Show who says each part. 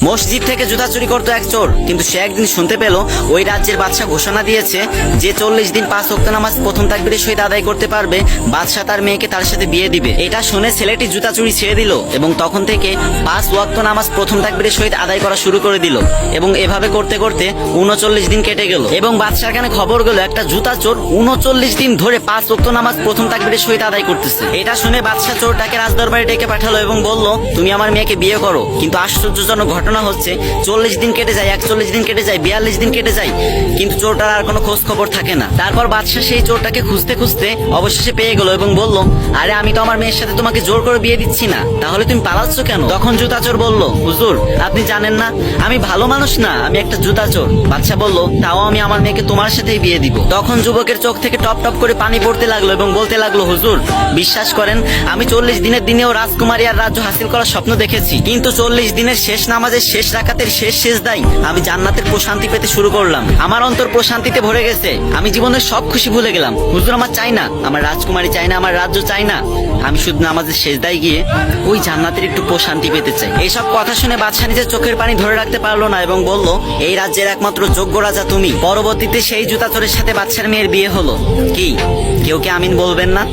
Speaker 1: মসজিদ থেকে জুতা চুরি করতো এক চোর, কিন্তু সে একদিন শুনতে পেল ওই রাজ্যের বাদশা ঘোষণা দিয়েছে যে 40 দিন 5 ওয়াক্ত নামাজ প্রথম তাকবীরের সহিত আদায় করতে পারবে বাদশা তার মেয়েকে তার সাথে বিয়ে দিবে। এটা শুনে ছেলেটি জুতা চুরি ছেড়ে দিল এবং তখন থেকে 5 ওয়াক্ত নামাজ প্রথম তাকবীরের সহিত আদায় করা শুরু করে দিল। এবং এভাবে করতে করতে 39 দিন কেটে গেল এবং বাদশার কানে খবর গেল একটা জুতা চোর 39 দিন ধরে 5 ওয়াক্ত নামাজ প্রথম তাকবীরের সহিত আদায় করতেছে। এটা শুনে বাদশা চোরটাকে রাজদরবারে ডেকে পাঠালো এবং বলল, তুমি আমার মেয়েকে বিয়ে করো। কিন্তু আশ্চর্যজনক ঘটনা হচ্ছে 40 দিন কেটে যায়, 41 দিন কেটে যায়, 42 দিন কেটে যায়, কিন্তু চোরটার আর কোনো খোঁজ খবর থাকে না। তারপর বাদশা সেই চোরটাকে খুঁজতে খুঁজতে অবশেষে পেয়ে গেল এবং বলল, আরে আমি তো আমার মেয়ের সাথে তোমাকে জোর করে বিয়ে দিচ্ছি না, তাহলে তুমি পালাচ্ছ কেন? তখন জুতা চোর বলল, হুজুর আপনি জানেন না আমি ভালো মানুষ না, আমি একটা জুতা চোর। বাদশা বলল, তাও আমি আমার মেয়েকে তোমার সাথেই বিয়ে দিব। তখন যুবকের চোখ থেকে টপ টপ করে পানি পড়তে লাগলো এবং বলতে লাগলো, হুজুর বিশ্বাস করেন আমি 40 দিনের দিনেও রাজকুমারী আর রাজ্য হাসিল করার স্বপ্ন দেখেছি, কিন্তু 40 দিনের শেষ নামাজের শেষ রাকাতের শেষ সেজদায় আমি জান্নাতের প্রশান্তি পেতে শুরু করলাম। আমার অন্তর প্রশান্তিতে ভরে গেছে, আমি জীবনের সব খুশি ভুলে গেলাম। হুজুর আমার চাই না, আমার রাজকুমারী চাই না, আমার রাজ্য চাই না, আমি শুধু নামাজের সেজদায় গিয়ে ওই জান্নাতের একটু প্রশান্তি পেতে চাই। এইসব কথা শুনে বাদশা নিজের চোখের পানি ধরে রাখতে পারলো না এবং বলল, এই রাজ্যের একমাত্র যোগ্য রাজা তুমি। পরবর্তীতে সেই জুতা চোরের সাথে বাদশার মেয়ের বিয়ে হলো। কি কেউ কি আমিন বলবেন না?